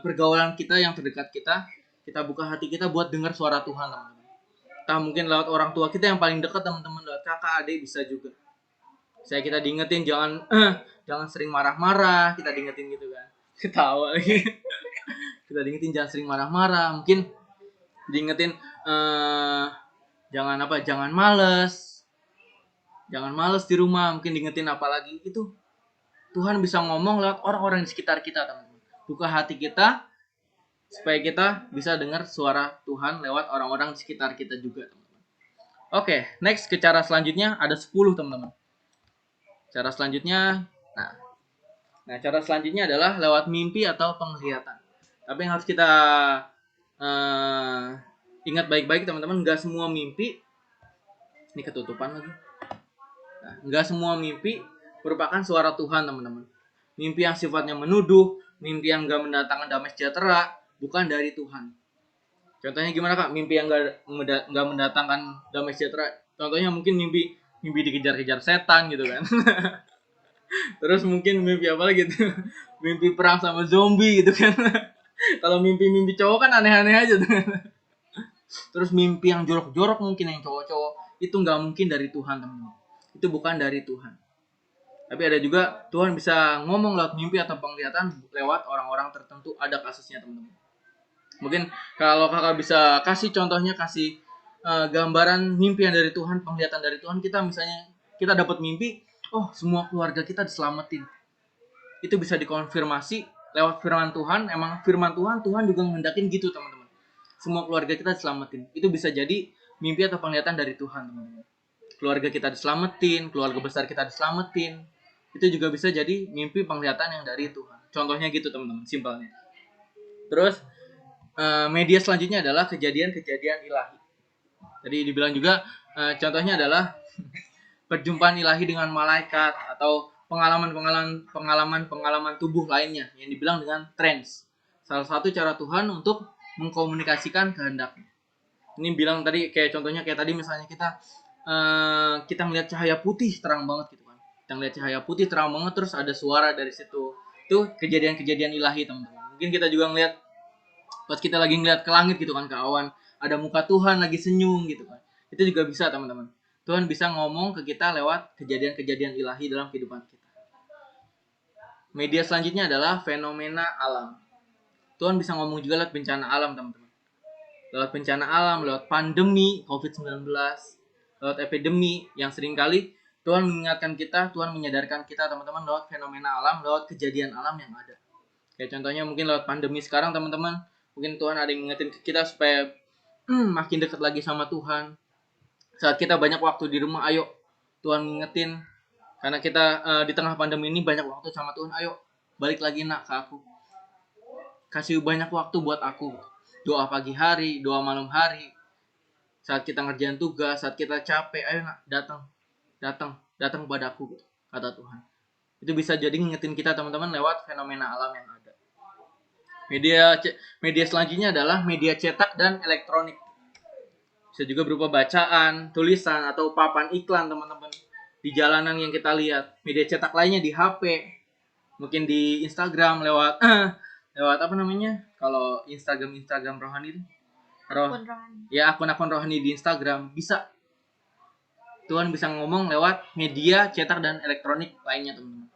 S2: pergaulan kita yang terdekat kita. Kita buka hati kita buat dengar suara Tuhan teman-teman. Entah mungkin lewat orang tua kita yang paling dekat teman-teman, lewat kakak, adik bisa juga. Saya kita diingetin jangan sering marah-marah, kita diingetin gitu kan. Ketawa lagi. Kita diingetin jangan sering marah-marah, mungkin diingetin jangan males. Jangan males di rumah, mungkin diingetin apa lagi. Itu Tuhan bisa ngomong lewat orang-orang di sekitar kita, teman-teman. Buka hati kita supaya kita bisa dengar suara Tuhan lewat orang-orang di sekitar kita juga, teman-teman. Oke, next ke cara selanjutnya ada 10, teman-teman. Cara selanjutnya, nah cara selanjutnya adalah lewat mimpi atau penglihatan. Tapi yang harus kita ingat baik-baik teman-teman, nggak semua mimpi, ini ketutupan lagi. Nah, nggak semua mimpi merupakan suara Tuhan teman-teman. Mimpi yang sifatnya menuduh, mimpi yang nggak mendatangkan damai sejahtera, bukan dari Tuhan. Contohnya gimana kak? Mimpi yang nggak mendatangkan damai sejahtera. Contohnya mungkin mimpi mimpi dikejar-kejar setan gitu kan. Terus mungkin mimpi apa lagi tuh? Mimpi perang sama zombie gitu kan. Kalau mimpi-mimpi cowok kan aneh-aneh aja tuh. Terus mimpi yang jorok-jorok mungkin yang cowok-cowok itu nggak mungkin dari Tuhan, teman-teman. Itu bukan dari Tuhan. Tapi ada juga Tuhan bisa ngomong lewat mimpi atau penglihatan lewat orang-orang tertentu, ada kasusnya, teman-teman. Mungkin kalau kakak bisa kasih contohnya, kasih gambaran mimpi yang dari Tuhan, penglihatan dari Tuhan. Kita misalnya kita dapat mimpi, oh semua keluarga kita diselamatin. Itu bisa dikonfirmasi lewat firman Tuhan. Emang firman Tuhan juga menghendakin gitu, teman-teman. Semua keluarga kita diselamatin. Itu bisa jadi mimpi atau penglihatan dari Tuhan, teman-teman. Keluarga kita diselamatin, keluarga besar kita diselamatin. Itu juga bisa jadi mimpi penglihatan yang dari Tuhan. Contohnya gitu, teman-teman, simpelnya. Terus media selanjutnya adalah kejadian-kejadian ilahi. Tadi dibilang juga contohnya adalah perjumpaan ilahi dengan malaikat atau pengalaman tubuh lainnya yang dibilang dengan trance. Salah satu cara Tuhan untuk mengkomunikasikan kehendaknya. Ini bilang tadi kayak contohnya kayak tadi misalnya kita melihat cahaya putih terang banget gitu kan. Kita melihat cahaya putih terang banget terus ada suara dari situ. Itu kejadian-kejadian ilahi, teman-teman. Mungkin kita juga ngelihat pas kita lagi ngeliat ke langit gitu kan, ke awan, ada muka Tuhan lagi senyum gitu kan. Itu juga bisa, teman-teman. Tuhan bisa ngomong ke kita lewat kejadian-kejadian ilahi dalam kehidupan kita. Media selanjutnya adalah fenomena alam. Tuhan bisa ngomong juga lewat bencana alam, teman-teman. Lewat bencana alam, lewat pandemi COVID-19, lewat epidemi yang seringkali Tuhan mengingatkan kita, Tuhan menyadarkan kita, teman-teman, lewat fenomena alam, lewat kejadian alam yang ada. Kayak contohnya mungkin lewat pandemi sekarang, teman-teman. Mungkin Tuhan ada yang ngingetin ke kita supaya makin dekat lagi sama Tuhan. Saat kita banyak waktu di rumah, ayo Tuhan ngingetin. Karena kita di tengah pandemi ini banyak waktu sama Tuhan. Ayo balik lagi nak ke aku. Kasih banyak waktu buat aku. Doa pagi hari, doa malam hari. Saat kita ngerjain tugas, saat kita capek, ayo nak datang kepada aku, kata Tuhan. Itu bisa jadi ngingetin kita, teman-teman, lewat fenomena alam yang ada. Media selanjutnya adalah media cetak dan elektronik. Bisa juga berupa bacaan, tulisan, atau papan iklan, teman-teman. Di jalanan yang kita lihat. Media cetak lainnya di HP. Mungkin di Instagram lewat apa namanya? Kalau Instagram rohani itu. Ya, akun-akun rohani di Instagram. Bisa. Tuhan bisa ngomong lewat media cetak dan elektronik lainnya, teman-teman.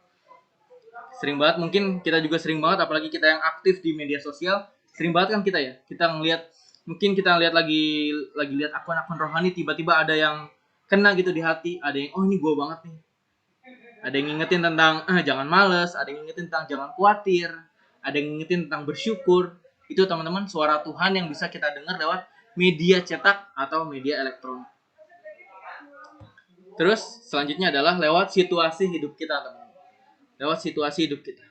S2: Sering banget, mungkin kita juga sering banget, apalagi kita yang aktif di media sosial, sering banget kan kita ya, kita ngelihat, mungkin kita lagi lihat akun-akun rohani, tiba-tiba ada yang kena gitu di hati, ada yang oh ini gue banget nih, ada yang ngingetin tentang jangan males, ada yang ngingetin tentang jangan khawatir, ada yang ngingetin tentang bersyukur. Itu, teman-teman, suara Tuhan yang bisa kita dengar lewat media cetak atau media elektronik. Terus selanjutnya adalah lewat situasi hidup kita, teman-teman. Lewat situasi hidup kita.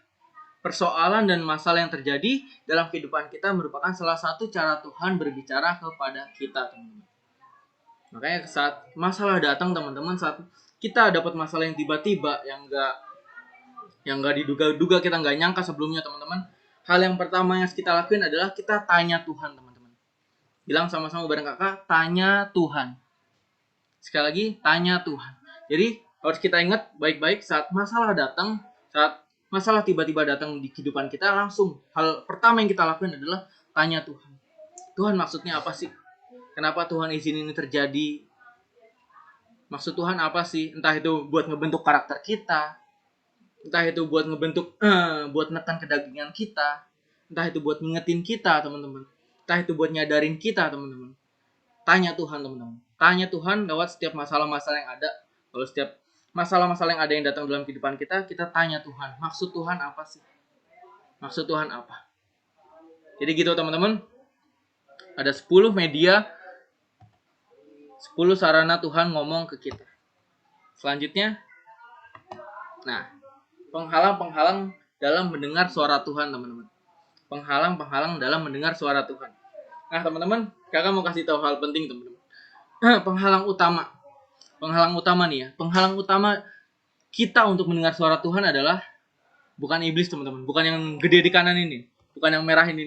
S2: Persoalan dan masalah yang terjadi dalam kehidupan kita merupakan salah satu cara Tuhan berbicara kepada kita, teman-teman. Makanya saat masalah datang, teman-teman, saat kita dapat masalah yang tiba-tiba, yang nggak diduga-duga, kita nggak nyangka sebelumnya, teman-teman, hal yang pertama yang kita lakuin adalah kita tanya Tuhan, teman-teman. Bilang sama-sama bareng kakak, tanya Tuhan. Sekali lagi, tanya Tuhan. Jadi harus kita ingat baik-baik saat masalah datang, saat masalah tiba-tiba datang di kehidupan kita, langsung hal pertama yang kita lakuin adalah tanya Tuhan. Tuhan, maksudnya apa sih? Kenapa Tuhan izin ini terjadi? Maksud Tuhan apa sih? Entah itu buat ngebentuk karakter kita, entah itu buat ngebentuk, buat nekan kedagingan kita, entah itu buat ngingetin kita, teman-teman, entah itu buat nyadarin kita, teman-teman. Tanya Tuhan, teman-teman. Tanya Tuhan lewat setiap masalah-masalah yang ada. Kalau setiap masalah-masalah yang ada yang datang dalam kehidupan kita, kita tanya Tuhan, maksud Tuhan apa sih? Maksud Tuhan apa? Jadi gitu, teman-teman. Ada 10 media, 10 sarana Tuhan ngomong ke kita. Selanjutnya, nah, penghalang-penghalang dalam mendengar suara Tuhan, teman-teman. Penghalang-penghalang dalam mendengar suara Tuhan. Nah, teman-teman, kakak mau kasih tahu hal penting, teman-teman. Penghalang utama nih ya. Penghalang utama kita untuk mendengar suara Tuhan adalah bukan iblis, teman-teman. Bukan yang gede di kanan ini. Bukan yang merah ini.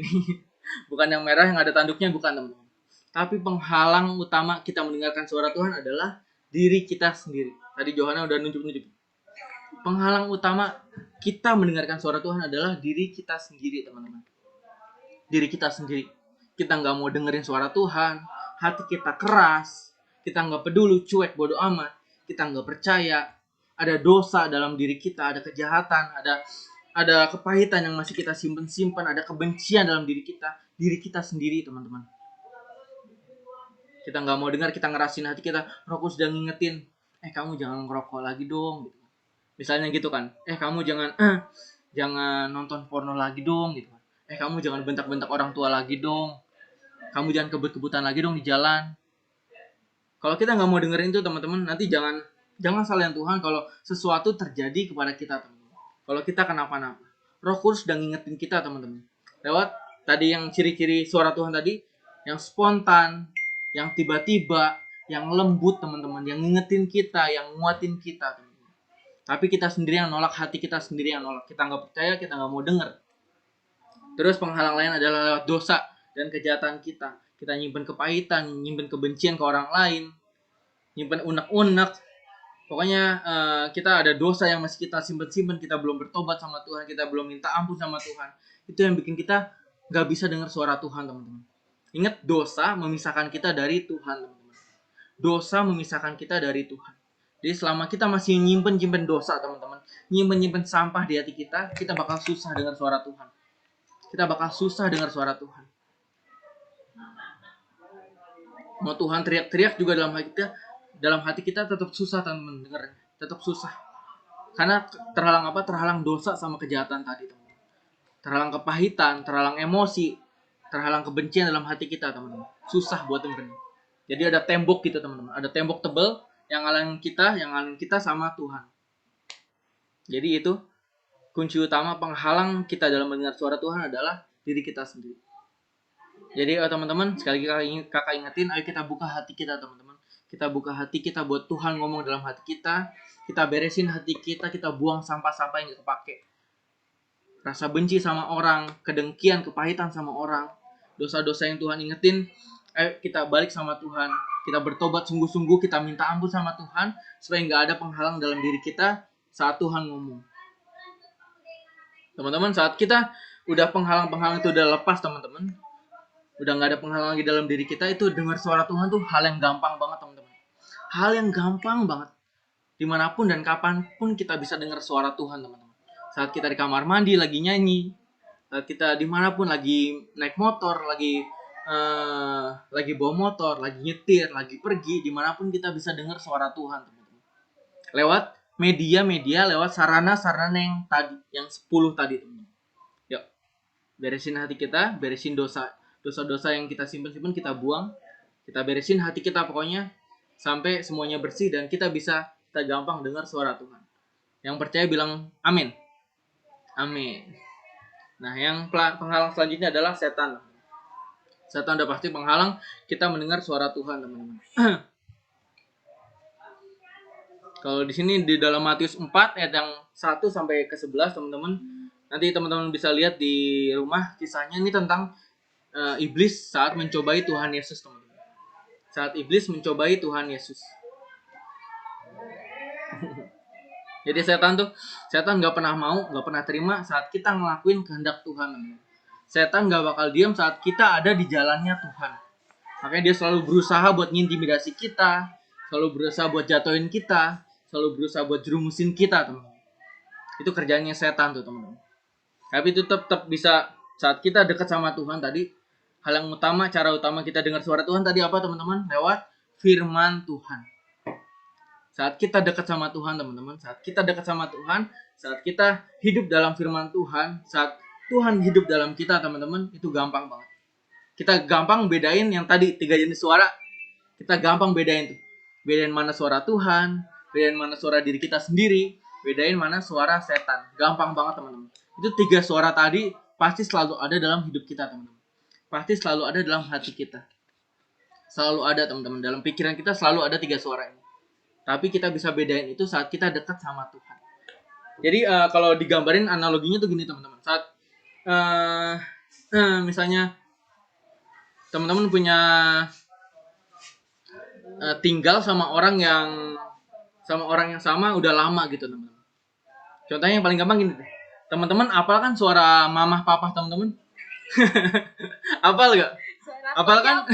S2: Bukan yang merah yang ada tanduknya, bukan, teman-teman. Tapi penghalang utama kita mendengarkan suara Tuhan adalah diri kita sendiri. Tadi Johanna udah nunjuk-nunjuk. Penghalang utama kita mendengarkan suara Tuhan adalah diri kita sendiri, teman-teman. Diri kita sendiri. Kita nggak mau dengerin suara Tuhan, hati kita keras, kita nggak peduli, cuek, bodoh amat, kita nggak percaya, ada dosa dalam diri kita, ada kejahatan, ada kepahitan yang masih kita simpen-simpen, ada kebencian dalam diri kita sendiri, teman-teman. Kita nggak mau dengar, kita ngerasin hati kita, Roh Kudus udah ngingetin, kamu jangan ngerokok lagi dong, gitu. Misalnya gitu kan, kamu jangan nonton porno lagi dong, gitu. Kamu jangan bentak-bentak orang tua lagi dong. Kamu jangan kebut-kebutan lagi dong di jalan. Kalau kita nggak mau dengerin itu, teman-teman, nanti jangan salahin Tuhan kalau sesuatu terjadi kepada kita, teman-teman. Kalau kita kenapa-napa, Roh Kudus udah ngingetin kita, teman-teman. Lewat tadi yang ciri-ciri suara Tuhan tadi, yang spontan, yang tiba-tiba, yang lembut, teman-teman, yang ngingetin kita, yang nguatin kita, teman-teman. Tapi kita sendiri yang nolak, hati kita sendiri yang nolak. Kita nggak percaya, kita nggak mau denger. Terus penghalang lain adalah lewat dosa dan kejahatan kita. Kita nyimpen kepahitan, nyimpen kebencian ke orang lain, nyimpen unek-unek. Pokoknya kita ada dosa yang masih kita simpen-simpen, kita belum bertobat sama Tuhan, kita belum minta ampun sama Tuhan. Itu yang bikin kita gak bisa dengar suara Tuhan, teman-teman. Ingat, dosa memisahkan kita dari Tuhan, teman-teman. Dosa memisahkan kita dari Tuhan. Jadi selama kita masih nyimpen dosa, teman-teman, nyimpen sampah di hati kita bakal susah dengar suara Tuhan. Kita bakal susah dengar suara Tuhan. Mau Tuhan teriak-teriak juga dalam hati kita tetap susah, teman-teman, dengar, tetap susah. Karena terhalang apa? Terhalang dosa sama kejahatan tadi, teman-teman. Terhalang kepahitan, terhalang emosi, terhalang kebencian dalam hati kita, teman-teman. Susah buat dengerin. Jadi ada tembok gitu, teman-teman. Ada tembok tebal yang ngalangin kita sama Tuhan. Jadi itu kunci utama penghalang kita dalam mendengar suara Tuhan adalah diri kita sendiri. Jadi teman-teman, sekali lagi kakak ingetin, ayo kita buka hati kita, teman-teman. Kita buka hati kita buat Tuhan ngomong dalam hati kita. Kita beresin hati kita buang sampah-sampah yang gak kepake. Rasa benci sama orang, kedengkian, kepahitan sama orang, dosa-dosa yang Tuhan ingetin, ayo kita balik sama Tuhan. Kita bertobat sungguh-sungguh, kita minta ampun sama Tuhan, supaya gak ada penghalang dalam diri kita saat Tuhan ngomong. Teman-teman, saat kita udah penghalang-penghalang itu udah lepas, teman-teman, udah gak ada penghalang lagi dalam diri kita, itu dengar suara Tuhan tuh hal yang gampang banget, teman-teman. Hal yang gampang banget. Dimanapun dan kapanpun kita bisa dengar suara Tuhan, teman-teman. Saat kita di kamar mandi lagi nyanyi, saat kita dimanapun lagi naik motor, lagi bawa motor, lagi nyetir, lagi pergi, dimanapun kita bisa dengar suara Tuhan, teman-teman. Lewat media-media, lewat sarana-sarana yang 10 tadi, teman-teman. Yuk, beresin hati kita, beresin dosa-dosa yang kita simpen kita buang, kita beresin hati kita pokoknya sampai semuanya bersih dan kita gampang dengar suara Tuhan. Yang percaya bilang amin. Amin. Nah, yang penghalang selanjutnya adalah setan. Setan udah pasti penghalang kita mendengar suara Tuhan, teman-teman. Kalau di sini di dalam Matius 4 ayat yang 1 sampai ke 11, teman-teman. Nanti teman-teman bisa lihat di rumah kisahnya ini tentang iblis saat mencobai Tuhan Yesus, teman-teman. Saat iblis mencobai Tuhan Yesus. Jadi setan gak pernah mau, gak pernah terima saat kita ngelakuin kehendak Tuhan, teman-teman. Setan gak bakal diam saat kita ada di jalannya Tuhan. Makanya dia selalu berusaha buat ngintimidasi kita, selalu berusaha buat jatuhin kita, selalu berusaha buat jerumusin kita, teman-teman. Itu kerjanya setan tuh, teman-teman. Tapi itu tetap bisa saat kita dekat sama Tuhan tadi. Hal yang utama, cara utama kita dengar suara Tuhan tadi apa, teman-teman? Lewat firman Tuhan. Saat kita dekat sama Tuhan, teman-teman, saat kita dekat sama Tuhan, saat kita hidup dalam firman Tuhan, saat Tuhan hidup dalam kita, teman-teman, itu gampang banget. Kita gampang bedain yang tadi 3 jenis suara. Kita gampang bedain tuh. Bedain mana suara Tuhan, bedain mana suara diri kita sendiri, bedain mana suara setan. Gampang banget, teman-teman. Itu 3 suara tadi pasti selalu ada dalam hidup kita, teman-teman. Pasti selalu ada dalam hati kita. Selalu ada, teman-teman. Dalam pikiran kita selalu ada 3 suara ini. Tapi kita bisa bedain itu saat kita dekat sama Tuhan. Jadi kalau digambarin analoginya tuh gini, teman-teman. Saat misalnya teman-teman punya tinggal sama orang yang sama udah lama gitu teman-teman. Contohnya yang paling gampang gini deh. Teman-teman apal kan suara mamah papa teman-teman? Apal gak?
S1: Suara
S2: Apal kan?
S1: apa?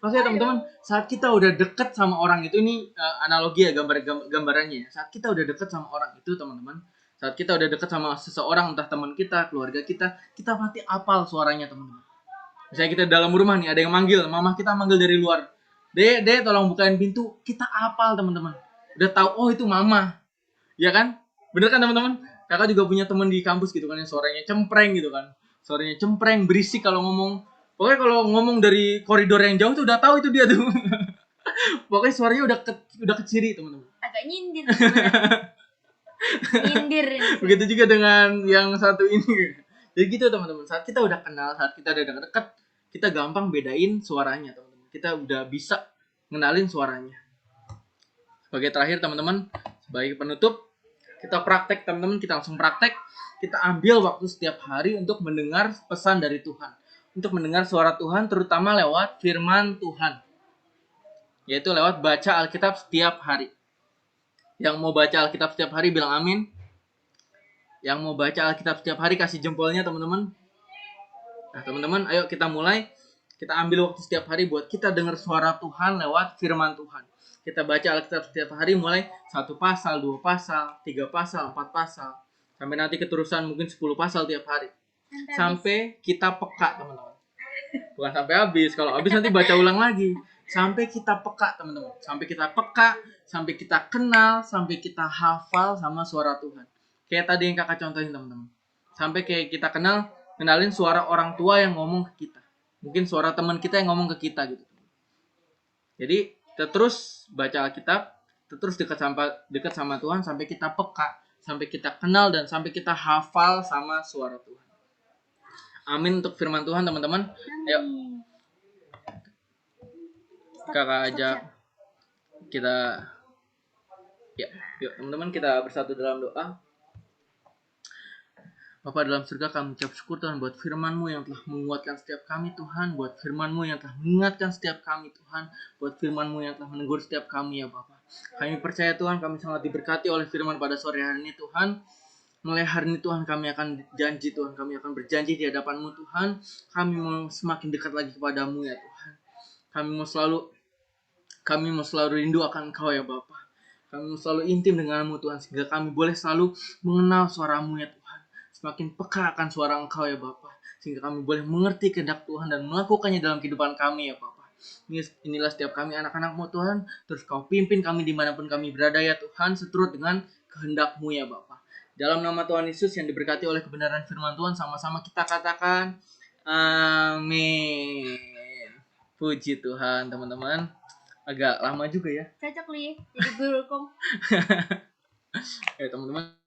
S2: Makanya teman-teman, saat kita udah deket sama orang itu, ini analogi ya, gambarannya ya. Saat kita udah deket sama orang itu teman-teman, saat kita udah deket sama seseorang, entah teman kita, keluarga kita pasti apal suaranya teman-teman. Misalnya kita dalam rumah nih, ada yang manggil, mama kita manggil dari luar, Dek, tolong bukain pintu, kita apal teman-teman. Udah tahu, oh itu mama, ya kan? Bener kan teman-teman? Kakak juga punya teman di kampus gitu kan, yang suaranya cempreng gitu kan, suaranya cempreng, berisik kalau ngomong. Pokoknya kalau ngomong dari koridor yang jauh tuh udah tahu itu dia tuh. Pokoknya suaranya udah keciri teman-teman.
S1: Agak nyindir sebenarnya. Nyindir ini.
S2: Begitu juga dengan yang satu ini. Jadi gitu teman-teman. Saat kita udah kenal, saat kita udah dekat, kita gampang bedain suaranya teman-teman. Kita udah bisa ngenalin suaranya. Sebagai terakhir teman-teman, sebagai penutup, kita praktek teman-teman, kita langsung praktek. Kita ambil waktu setiap hari untuk mendengar pesan dari Tuhan. Untuk mendengar suara Tuhan, terutama lewat firman Tuhan. Yaitu lewat baca Alkitab setiap hari. Yang mau baca Alkitab setiap hari bilang amin. Yang mau baca Alkitab setiap hari kasih jempolnya teman-teman. Nah teman-teman, ayo kita mulai. Kita ambil waktu setiap hari buat kita dengar suara Tuhan lewat firman Tuhan. Kita baca Alkitab setiap hari mulai 1 pasal, 2 pasal, 3 pasal, 4 pasal. Sampai nanti keterusan mungkin 10 pasal tiap hari. Sampai kita peka teman-teman. Bukan sampai habis. Kalau habis nanti baca ulang lagi. Sampai kita peka teman-teman. Sampai kita peka, sampai kita kenal, sampai kita hafal sama suara Tuhan. Kayak tadi yang kakak contohin teman-teman. Sampai kayak kita kenalin suara orang tua yang ngomong ke kita. Mungkin suara teman kita yang ngomong ke kita gitu. Jadi kita terus baca Alkitab, terus dekat sama Tuhan sampai kita peka, sampai kita kenal dan sampai kita hafal sama suara Tuhan. Amin untuk firman Tuhan teman-teman. Ayo kakak ajak kita, ya, yuk teman-teman kita bersatu dalam doa. Bapa dalam surga, kami ucap syukur Tuhan buat firman-Mu yang telah menguatkan setiap kami Tuhan, buat firman-Mu yang telah mengingatkan setiap kami Tuhan, buat firman-Mu yang telah menegur setiap kami ya Bapa. Kami percaya Tuhan, kami sangat diberkati oleh firman pada sore hari ini Tuhan. Mulai hari ini Tuhan kami akan janji Tuhan, kami akan berjanji di hadapan-Mu Tuhan. Kami mau semakin dekat lagi kepadamu ya Tuhan. Kami mau selalu rindu akan Engkau ya Bapa. Kami mau selalu intim denganmu Tuhan, sehingga kami boleh selalu mengenal suara-Mu ya Tuhan. Semakin peka akan suara Engkau ya Bapa, sehingga kami boleh mengerti kehendak Tuhan dan melakukannya dalam kehidupan kami ya Bapa. Inilah setiap kami anak-anak-Mu Tuhan, terus Kau pimpin kami dimanapun kami berada ya Tuhan, seturut dengan kehendak-Mu ya Bapa. Dalam nama Tuhan Yesus yang diberkati oleh kebenaran firman Tuhan, sama-sama kita katakan amin. Puji Tuhan teman-teman. Agak lama juga ya.
S1: Cocok Li, jadi guru hukum.
S2: Ya teman-teman.